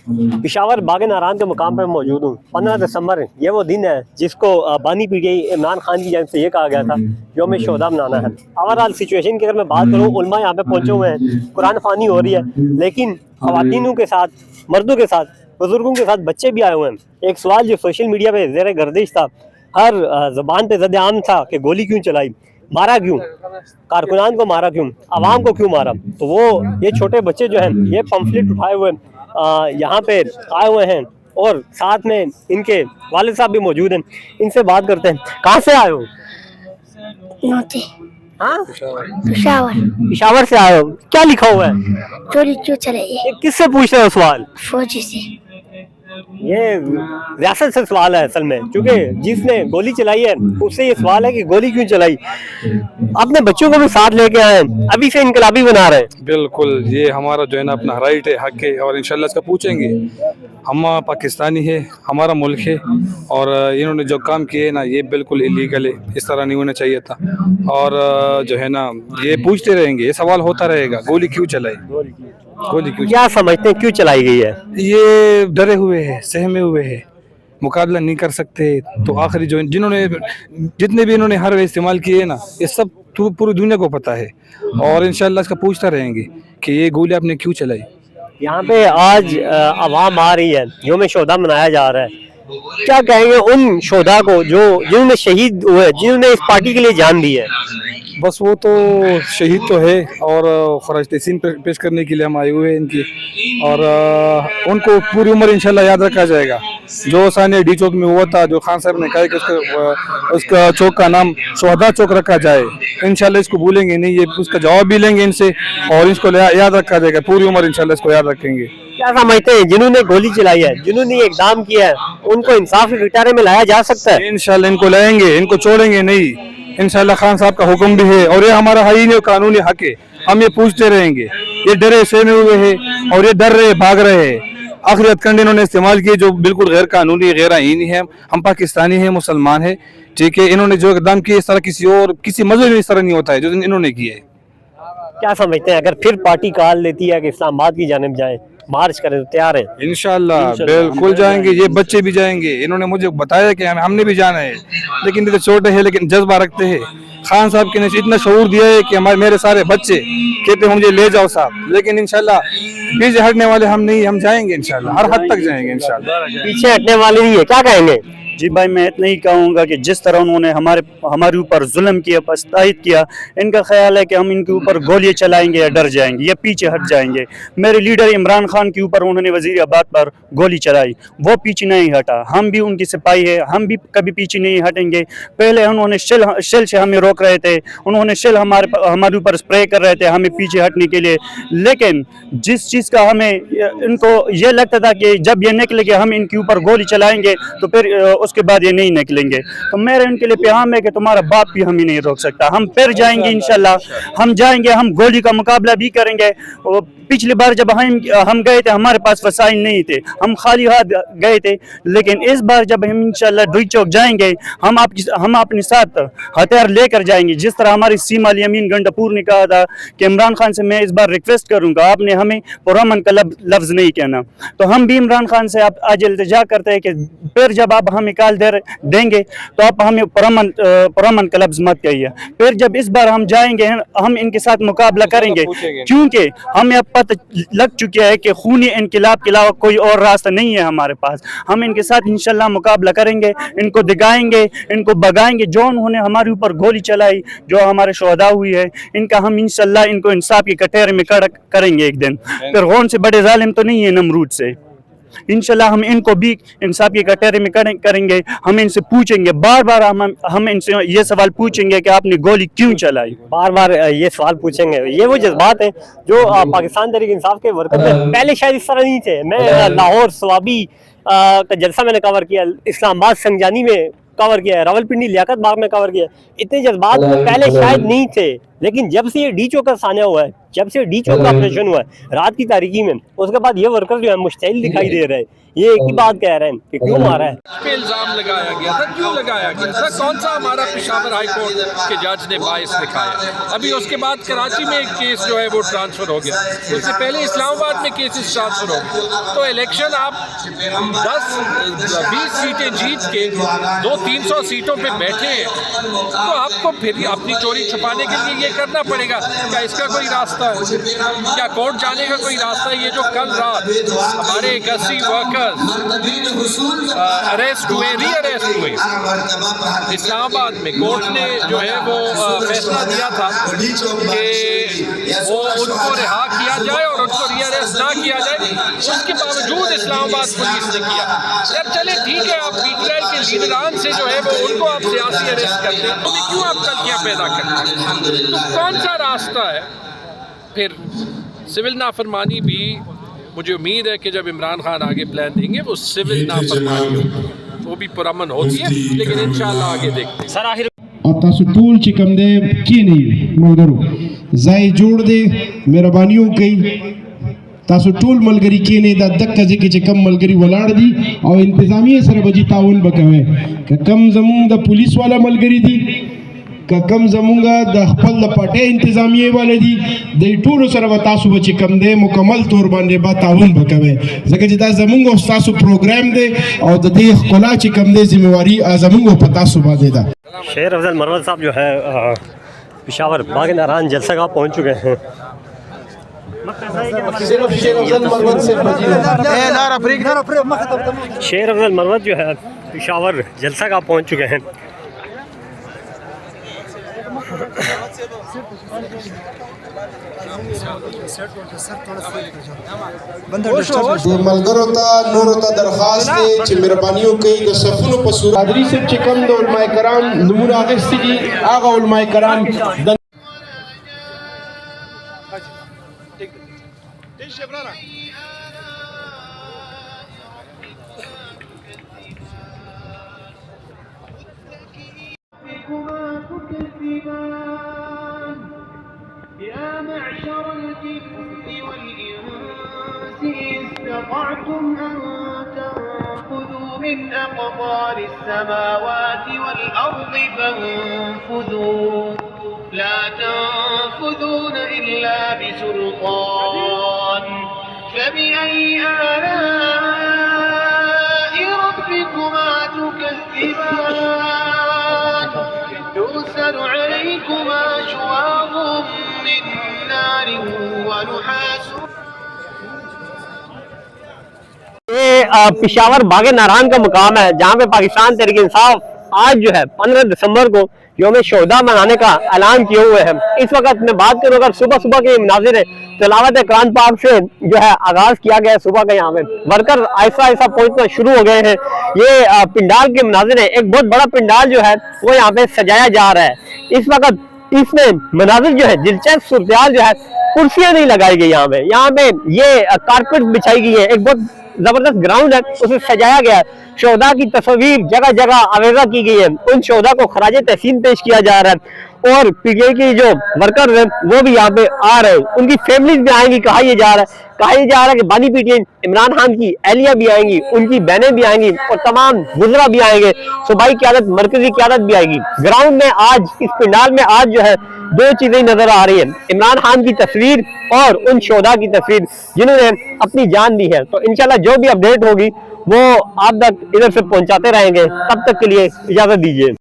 पिशावर बाग नारायण के मुकाम पर मौजूद हूँ। 15 दिसंबर ये वो दिन है जिसको बानी पीटीआई इमरान खान की जानिब से ये कहा गया था यौम शोहदा मनाना है। ओवरऑल सिचुएशन की अगर मैं बात करूँ, उलमा यहाँ पे पहुँचे हुए हैं, कुरान ख़वानी हो रही है, लेकिन ख़वातीनों के साथ, मर्दों के साथ, बुजुर्गों के साथ बच्चे भी आए हुए हैं। एक सवाल जो सोशल मीडिया पे ज़ेर गर्दिश था, हर ज़बान पे ज़द-ए-आम था कि गोली क्यों चलाई, मारा क्यों, कारकुनान को मारा क्यों, आवाम को क्यों मारा। तो वो ये छोटे बच्चे जो हैं ये पम्फलेट उठाए हुए यहाँ पे आए हुए हैं और साथ में इनके वालिद साहब भी मौजूद हैं। इनसे बात करते हैं। कहाँ से आए हो? नोते हाँ, पिशावर पिशावर से आए हो। क्या लिखा हुआ है? गोली क्यों चलाई? ये किससे पूछ रहे हो सवाल? फौजी से। ये रियासत से सवाल है असल में, क्योंकि जिसने गोली चलाई है उससे ये सवाल है कि गोली क्यों चलाई। अपने बच्चों को भी साथ लेके आए हैं, अभी से इनकलाबी बना रहे हैं। बिल्कुल, ये हमारा जो है ना अपना राइट है, हक है, और इंशाल्लाह इसका पूछेंगे। हम पाकिस्तानी है, हमारा मुल्क है, और इन्होंने जो काम किए ना ये बिल्कुल इलीगल है, इस तरह नहीं होना चाहिए था। और जो है ना ये पूछते रहेंगे, ये सवाल होता रहेगा, गोली क्यों चलाई, गोली क्यों। क्या समझते हैं क्यों चलाई गई है? ये डरे हुए हैं, सहमे हुए हैं, मुकाबला नहीं कर सकते। तो आखिरी जो जिन्होंने जितने भी इन्होंने हर इस्तेमाल किए ना, ये सब पूरी दुनिया को पता है, और इंशाल्लाह इसका पूछता रहेंगे कि ये गोली आपने क्यों चलाई। यहाँ पे आज आवाम आ रही है, यौम शोहदा मनाया जा रहा है। क्या कहेंगे उन शोहदा को जो जिन्होंने शहीद हुए, जिन्होंने इस पार्टी के लिए जान दी है? बस वो तो शहीद तो है, और ख़राज तहसीन पेश करने के लिए हम आए हुए हैं इनकी, और उनको पूरी उम्र इंशाल्लाह याद रखा जाएगा। जो सानिया डी चौक में हुआ था, जो खान साहब ने कहा कि उसका चौक का नाम शोहदा चौक रखा जाए, इंशाल्लाह इसको भूलेंगे नहीं, ये उसका जवाब भी लेंगे इनसे, और इसको याद रखा जाएगा पूरी उम्र, इंशाल्लाह इसको याद रखेंगे। क्या समझते हैं जिन्होंने गोली चलाई है, जिन्होंने ये इक़दाम किया है, उनको इंसाफ के कटोरे में लाया जा सकता है? इंशाल्लाह इनको लाएंगे, इनको छोड़ेंगे नहीं। इंशाल्लाह खान साहब का हुक्म भी है, और ये हमारा आईनी और कानूनी हक है, हम ये पूछते रहेंगे। ये डरे सहमे हुए हैं, और ये डर रहे, भाग रहे हैं। आखिरी हथकंडे इन्होंने इस्तेमाल किए जो बिल्कुल गैर कानूनी, गैर आईनी है। हम पाकिस्तानी हैं, मुसलमान हैं, ठीक है। इन्होंने जो इक़दाम किए इस तरह किसी मजहब में इस तरह नहीं होता है जो इन्होंने किए है। क्या समझते हैं अगर फिर पार्टी कॉल लेती है कि इस्लामाबाद की जानिब जाए, मार्च करें, तो तैयार है? इंशाल्लाह बिल्कुल जाएंगे, ये बच्चे भी जाएंगे। इन्होंने मुझे बताया कि हमने भी जाना है, लेकिन ये तो छोटे हैं लेकिन जज्बा रखते हैं। खान साहब ने इतना शऊर दिया है कि मेरे सारे बच्चे कहते हैं मुझे ले जाओ साहब, लेकिन इंशाल्लाह पीछे हटने वाले हम नहीं, हम जाएंगे इंशाल्लाह, हर हद तक जाएंगे इंशाल्लाह। पीछे हटने वाले नहीं है। क्या कहेंगे? जी भाई, मैं इतना ही कहूँगा कि जिस तरह उन्होंने हमारे ऊपर जुल्म किया, पछताहिद किया, इनका ख्याल है कि हम इनके ऊपर गोलियां चलाएंगे या डर जाएंगे या पीछे हट जाएंगे। मेरे लीडर इमरान खान के ऊपर उन्होंने वज़ीर-ए-आबाद पर गोली चलाई, वो पीछे नहीं हटा। हम भी उनकी सिपाही है, हम भी कभी पीछे नहीं हटेंगे। पहले उन्होंने शेल से हमें रोक रहे थे, उन्होंने शेल हमारे ऊपर स्प्रे कर रहे थे हमें पीछे हटने के लिए, लेकिन जिस चीज़ का हमें इनको ये लगता था कि जब ये निकले कि हम इनके ऊपर गोली चलाएंगे तो फिर उसके बाद ये नहीं निकलेंगे। तो मेरे उनके लिए पैगाम है कि तुम्हारा बाप भी हमें नहीं रोक सकता। हम फिर जाएंगे इंशाल्लाह, हम जाएंगे, हम गोली का मुकाबला भी करेंगे। पिछली बार जब हम गए थे हमारे पास वसाइल नहीं थे, हम खाली हाथ गए थे, लेकिन इस बार जब हम इंशाल्लाह डी चौक जाएंगे हम अपने साथ हथियार लेकर जाएंगे। जिस तरह हमारी सीमा यमीन गंडापुर ने कहा था कि इमरान खान से मैं इस बार रिक्वेस्ट करूंगा, आपने हमें पुरअमन का लफ्ज़ नहीं कहना, तो हम भी इमरान खान से आज इल्तिजा करते हैं कि फिर जब आप हमें कॉल देंगे तो आप हमें पुरअमन का लफ्ज़ मत कहिए। फिर जब इस बार हम जाएंगे हम इनके साथ मुकाबला करेंगे, क्योंकि हमें अब पता लग चुका है कि खूनी इनकलाब के अलावा कोई और रास्ता नहीं है हमारे पास। हम इनके साथ इंशाल्लाह मुकाबला करेंगे, इनको दिखाएंगे, इनको भगाएंगे। जो उन्होंने हमारे ऊपर गोली चलाई, जो हमारे शोहदा हुई है, इनका हम इंशाल्लाह इनको इंसाफ के कटोरे में करेंगे एक दिन। फिरऔन से बड़े जालिम तो नहीं है नमरूद से। इंशाल्लाह हम इनको भी इंसाफ के कटोरे में करेंगे। हम इनसे पूछेंगे, बार बार हम इनसे ये सवाल पूछेंगे कि आपने गोली क्यों चलाई। बार बार ये सवाल पूछेंगे। ये वो जज्बात हैं जो पाकिस्तान तहरीक इंसाफ के वर्कर में पहले शायद इस तरह नहीं थे। मैं लाहौर सवाबी का जलसा मैंने कवर किया, इस्लामाबाद संजानी में कवर किया है, रावलपिंडी लियाकत बाग में कवर किया। इतने जज्बात पहले शायद नहीं थे। لیکن جب سے یہ ڈی چوک کا سانحہ ہوا ہے, جب سے ڈی چوک کا آپریشن ہوا ہے رات کی تاریکی میں, اس کے بعد یہ ورکر جو ہے مشتعل دکھائی دے رہے ہیں. یہ ایک ہی بات کہہ رہے ہیں کہ کیوں مارا ہے. اس پہ الزام لگایا گیا تھا, کیوں لگایا گیا تھا, کون سا ہمارا پشاور ہائی کورٹ کے جج نے باعث دکھایا. ابھی اس کے بعد کراچی میں ایک کیس جو ہے وہ ٹرانسفر ہو گیا, اس سے پہلے اسلام آباد میں کیسز ٹرانسفر ہو گئے. تو الیکشن آپ 10-20 سیٹیں جیت کے 200-300 سیٹوں پہ بیٹھے ہیں, تو آپ کو پھر اپنی چوری چھپانے کے لیے یہ کرنا پڑے گا. کیا اس کا کوئی راستہ ہے؟ کیا کورٹ جانے کا کوئی راستہ ہے؟ یہ جو کل رات ہمارے 81 ورکر اریسٹ ہوئے, ری اریسٹ ہوئے اسلام آباد میں, کورٹ نے جو ہے وہ فیصلہ دیا تھا کہ وہ ان کو رہا کیا جائے اور ان کو ری اریسٹ نہ کیا جائے. اس کے باوجود اسلام آباد پولیس نے کیا. یار چلے ٹھیک ہے, آپ پی ٹی آئی کے لیڈران سے جو ہے وہ ان کو آپ سیاسی اریسٹ کرتے ہیں, تو کیوں آپ تلخیاں پیدا کرتے ہیں؟ تو کون سا راستہ ہے پھر؟ سول نافرمانی بھی مجھے امید ہے کہ جب عمران خان آگے پلان دیں گے وہ سول نافرمانی ہوگی, وہ بھی پرامن ہوتی ہے, لیکن انشاءاللہ آگے دیکھتے ہیں. سر آخر اور تاسو ټول چې کوم دی کی نه ملګرو ځای جوړ دی, مهرباني وکړئ تاسو ټول ملګري کې نه دا دغه ځکه چې کم ملګري ولاړ دي او انتظامیه سره به جی تعاون وکوي, که کم زمونږ د پولیس والا ملګري دي, که کم زمونږ د خپل د پټې انتظامیه والا دي, د ټولو سره به تاسو به چې کم دی مکمل طور باندې به تعاون وکوي, ځکه چې دا زمونږ او ستاسو پروګرام دی او د دې ښکلا چې کم دی ذمہواري زمونږ په تاسو باندې ده. شیر افضل مروت صاحب جو ہے پشاور باغ ناران جلسہ گاہ پہنچ چکے ہیں. شیر افضل مروت جو ہے پشاور جلسہ گاہ پہنچ چکے ہیں. ملګرو ته نورو ته درخواست دی چې مهرباني وکړئ د صفونو په صورت قادري صاحب چې کوم د علماء کرام نمونه اخیستي دي, هغه علماء کرام د يا معشر الجن والإنس استطعتم أن تنفذوا من أقطار السماوات والأرض فانفذوا لا تنفذون إلا بسلطان فبأي آلاء ربكما تكذبان يرسل عليكما شواظ من نار ونحاس. یہ پشاور باغ ناران کا مقام ہے جہاں پہ پاکستان تحریک انصاف آج جو ہے 15 دسمبر کو یوم شہداء منانے کا اعلان کیے ہوئے ہیں. اس وقت میں بات کروں اگر صبح کے مناظر ہے, تلاوت قرآن پاک سے جو ہے آغاز کیا گیا صبح کا. یہاں پہ ورکر آہستہ آہستہ پہنچنا شروع ہو گئے ہیں. یہ پنڈال کے مناظر ہے, ایک بہت بڑا پنڈال جو ہے وہ یہاں پہ سجایا جا رہا ہے. اس وقت اس میں مناظر جو ہے دلچسپ صورتحال جو ہے, کرسیاں نہیں لگائی گئی یہاں پہ یہ کارپیٹ بچھائی گئی ہے, ایک بہت زبردست گراؤنڈ ہے اسے سجایا گیا ہے. شہداء کی تصویر جگہ جگہ آویزہ کی گئی ہے, ان شہداء کو خراج تحسین پیش کیا جا رہا ہے. اور پی ٹی آئی کی جو ورکر ہیں وہ بھی یہاں پہ آ رہے ہیں, ان کی فیملیز بھی آئیں گی. کہا یہ جا رہا ہے کہ بانی P T I Imran Khan کی اہلیہ بھی آئیں گی, ان کی بہنیں بھی آئیں گی اور تمام وزراء بھی آئیں گے, صوبائی قیادت مرکزی قیادت بھی آئے گی. گراؤنڈ میں آج اس پنڈال میں آج جو ہے دو چیزیں نظر آ رہی ہیں, عمران خان کی تصویر اور ان شہداء کی تصویر جنہوں نے اپنی جان دی ہے. تو انشاءاللہ جو بھی اپڈیٹ ہوگی وہ آپ تک ادھر سے پہنچاتے رہیں گے. تب تک کے لیے اجازت دیجیے.